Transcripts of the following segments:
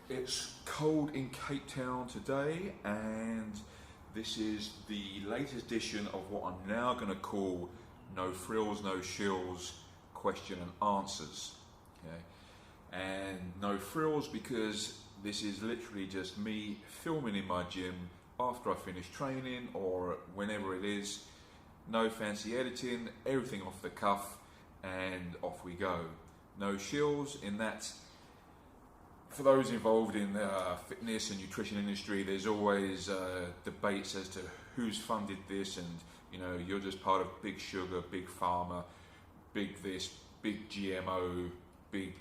It's cold in Cape Town today, and this is the latest edition of what I'm now going to call No Frills, No Shills question and answers. Okay, and no frills because this is literally just me filming in my gym after I finish training or whenever it is. No fancy editing, everything off the cuff, and off we go. No shills in that. For those involved in the fitness and nutrition industry, there's always debates as to who's funded this, and you're just part of big sugar, big pharma, big this, big GMO, big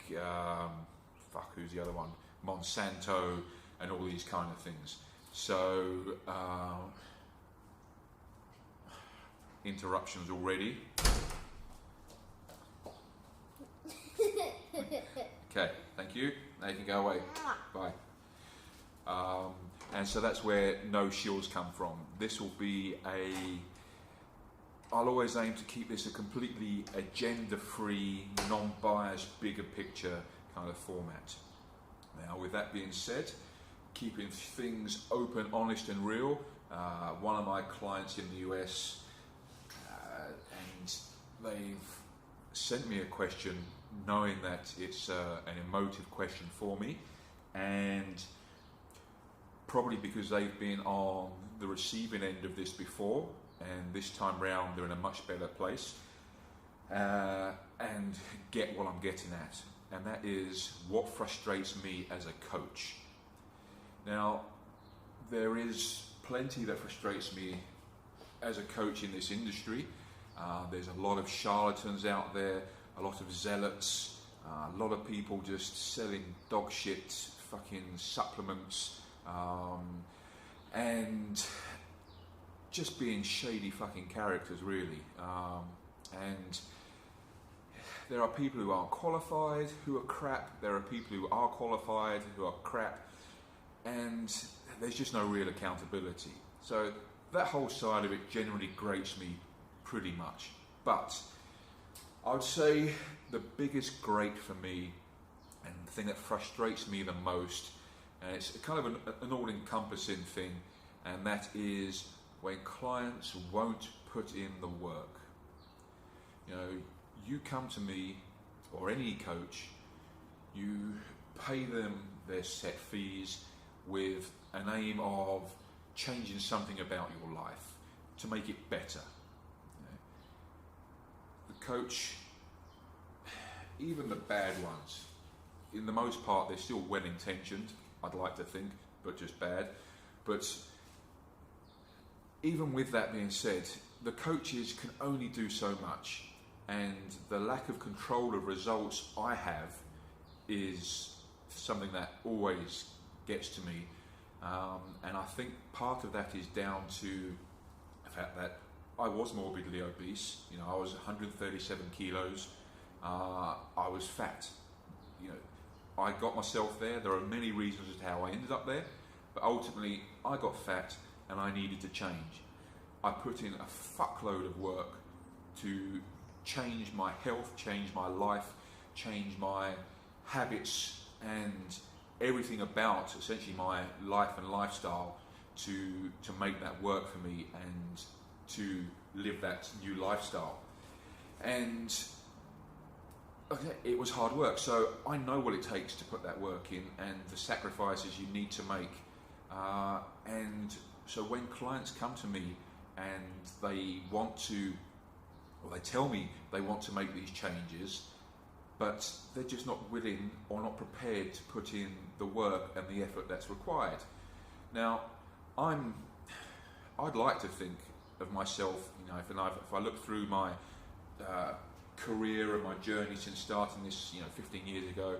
who's the other one? Monsanto, and all these kind of things. So interruptions already. Okay, thank you. Now you can go away. Bye. And so that's where no shills come from. This will be I'll always aim to keep this a completely agenda-free, non-biased, bigger picture kind of format. Now, with that being said, keeping things open, honest and real, one of my clients in the US, and they've sent me a question knowing that it's an emotive question for me, and probably because they've been on the receiving end of this before, and this time round they're in a much better place, and get what I'm getting at, and that is what frustrates me as a coach. Now, there is plenty that frustrates me as a coach in this industry. There's a lot of charlatans out there, a lot of zealots, a lot of people just selling dog shit fucking supplements, and just being shady fucking characters, really. And there are people who aren't qualified who are crap, there are people who are qualified who are crap, and there's just no real accountability. So that whole side of it generally grates me pretty much. But I would say the biggest grate for me, and the thing that frustrates me the most, and it's kind of an all-encompassing thing, and that is when clients won't put in the work. You come to me, or any coach, you pay them their set fees with an aim of changing something about your life to make it better. The coach, even the bad ones, in the most part they're still well intentioned, I'd like to think, but just bad. But even with that being said, the coaches can only do so much, and the lack of control of results I have is something that always gets to me, and I think part of that is down to the fact that I was morbidly obese. I was 137 kilos. I was fat. I got myself there. There are many reasons as to how I ended up there, but ultimately I got fat and I needed to change. I put in a fuckload of work to change my health, change my life, change my habits, and everything about essentially my life and lifestyle to make that work for me and to live that new lifestyle. And okay, it was hard work, so I know what it takes to put that work in and the sacrifices you need to make. And so when clients come to me and they want to, or they tell me they want to make these changes, but they're just not willing or not prepared to put in the work and the effort that's required. Now, I'd like to think of myself, if I look through my career and my journey since starting this, 15 years ago,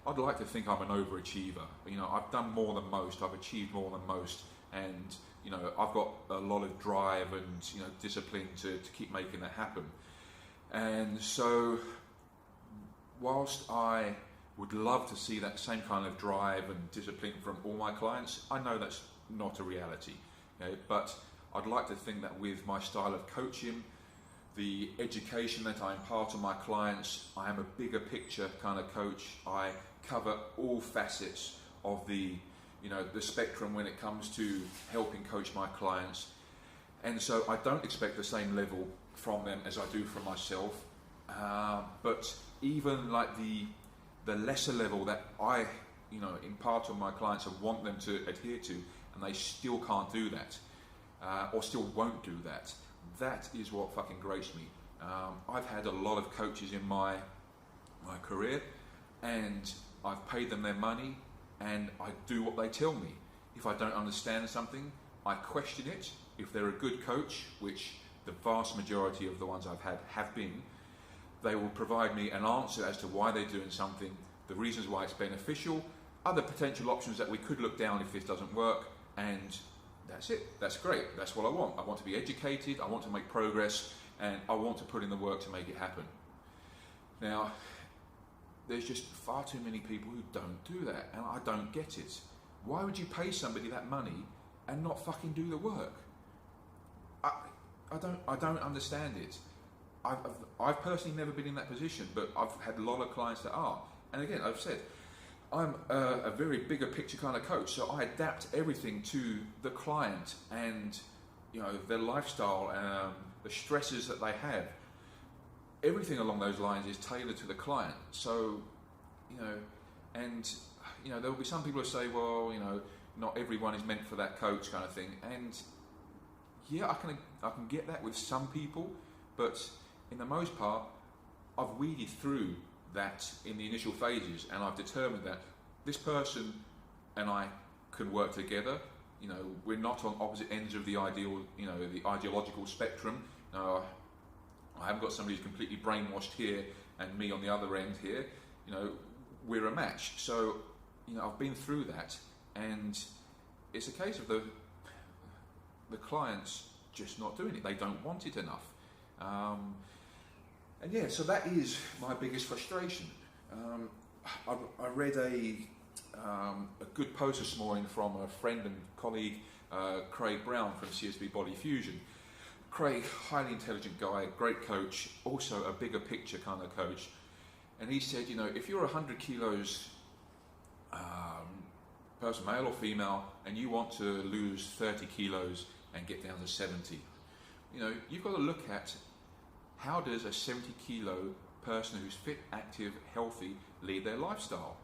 I'd like to think I'm an overachiever. I've done more than most, I've achieved more than most, and I've got a lot of drive and discipline to keep making that happen. And so, whilst I would love to see that same kind of drive and discipline from all my clients, I know that's not a reality. But I'd like to think that with my style of coaching, the education that I impart on my clients, I am a bigger picture kind of coach. I cover all facets of the the spectrum when it comes to helping coach my clients, and so I don't expect the same level from them as I do from myself. But even like the lesser level that I impart on my clients and want them to adhere to, and they still can't do that, or still won't do that. That is what fucking grates me. I've had a lot of coaches in my career, and I've paid them their money, and I do what they tell me. If I don't understand something, I question it. If they're a good coach, which the vast majority of the ones I've had have been, they will provide me an answer as to why they're doing something, the reasons why it's beneficial, other potential options that we could look down if this doesn't work, and that's it. That's great. That's what I want. I want to be educated, I want to make progress, and I want to put in the work to make it happen. Now, there's just far too many people who don't do that, and I don't get it. Why would you pay somebody that money and not fucking do the work? I don't understand it. I've personally never been in that position, but I've had a lot of clients that are. And again, I've said, I'm a very bigger picture kind of coach, so I adapt everything to the client and their lifestyle, the stresses that they have. Everything along those lines is tailored to the client. So, there will be some people who say, well, not everyone is meant for that coach kind of thing. And yeah, I can get that with some people, but in the most part, I've weeded through that in the initial phases, and I've determined that this person and I can work together. We're not on opposite ends of the ideological spectrum. I haven't got somebody who's completely brainwashed here and me on the other end here. We're a match. So, I've been through that, and it's a case of the clients just not doing it. They don't want it enough. And yeah, so that is my biggest frustration. I read a good post this morning from a friend and colleague, Craig Brown from CSB Body Fusion. Craig, highly intelligent guy, great coach, also a bigger picture kind of coach. And he said, if you're 100 kilos, person, male or female, and you want to lose 30 kilos and get down to 70, you've got to look at how does a 70 kilo person who's fit, active, healthy lead their lifestyle.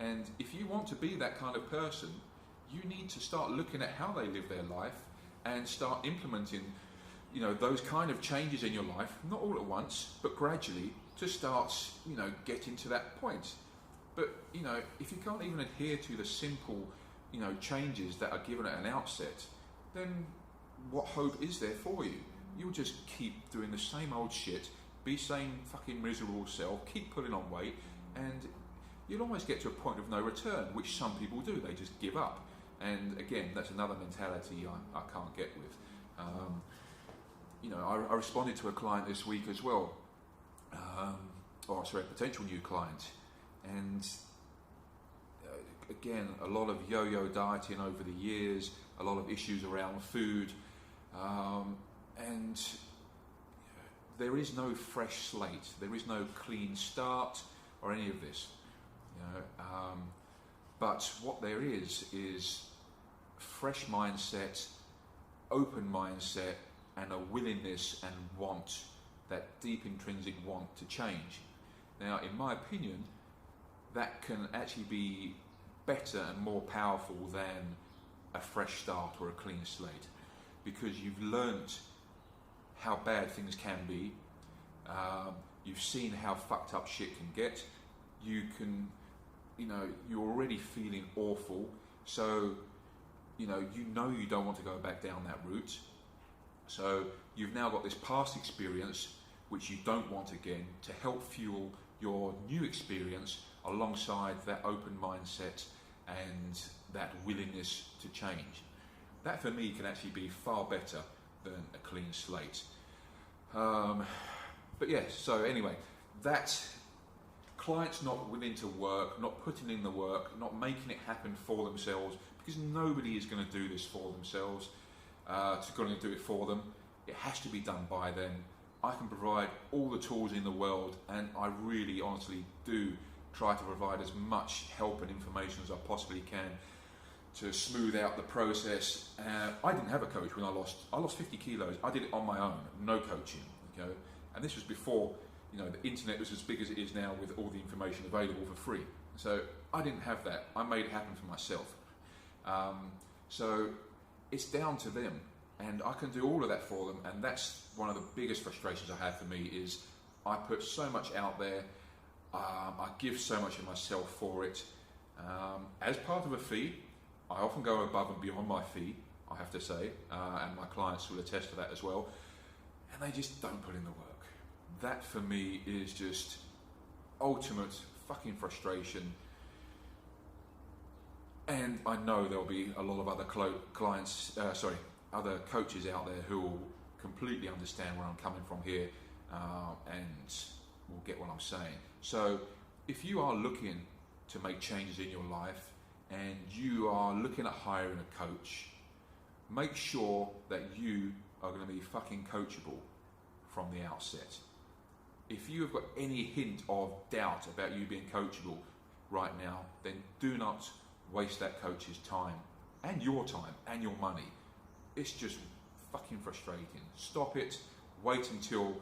And if you want to be that kind of person, you need to start looking at how they live their life and start implementing those kind of changes in your life, not all at once, but gradually, to start, getting to that point. But, if you can't even adhere to the simple, changes that are given at an outset, then what hope is there for you? You'll just keep doing the same old shit, be same fucking miserable self, keep putting on weight, and you'll almost get to a point of no return, which some people do. They just give up. And again, that's another mentality I can't get with. I responded to a client this week as well, a potential new client, and again, a lot of yo-yo dieting over the years, a lot of issues around food, and there is no fresh slate, there is no clean start or any of this, but what there is fresh mindset, open mindset, and a willingness and want, that deep intrinsic want to change. Now, in my opinion, that can actually be better and more powerful than a fresh start or a clean slate, because you've learnt how bad things can be, you've seen how fucked up shit can get, you're already feeling awful, so you don't want to go back down that route. So you've now got this past experience which you don't want again to help fuel your new experience alongside that open mindset and that willingness to change. That for me can actually be far better than a clean slate. But yes, so anyway, that clients not willing to work, not putting in the work, not making it happen for themselves, because nobody is going to do this for themselves. It's going to do it for them. It has to be done by them. I can provide all the tools in the world, and I really honestly do try to provide as much help and information as I possibly can to smooth out the process. I didn't have a coach when I lost 50 kilos. I did it on my own, no coaching, and this was before, the internet was as big as it is now with all the information available for free. So I didn't have that. I made it happen for myself. So it's down to them, and I can do all of that for them, and that's one of the biggest frustrations I have for me is I put so much out there, I give so much of myself for it. As part of a fee, I often go above and beyond my fee, I have to say, and my clients will attest to that as well, and they just don't put in the work. That for me is just ultimate fucking frustration. And I know there'll be a lot of other other coaches out there who will completely understand where I'm coming from here, and will get what I'm saying. So if you are looking to make changes in your life and you are looking at hiring a coach, make sure that you are going to be fucking coachable from the outset. If you have got any hint of doubt about you being coachable right now, then do not waste that coach's time and your money. It's just fucking frustrating. Stop it. Wait until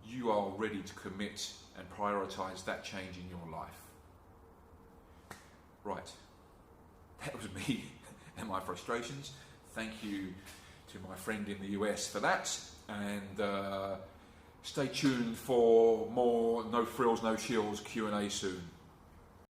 you are ready to commit and prioritize that change in your life. Right. That was me and my frustrations. Thank you to my friend in the US for that, and stay tuned for more No Frills, No Shills Q&A soon.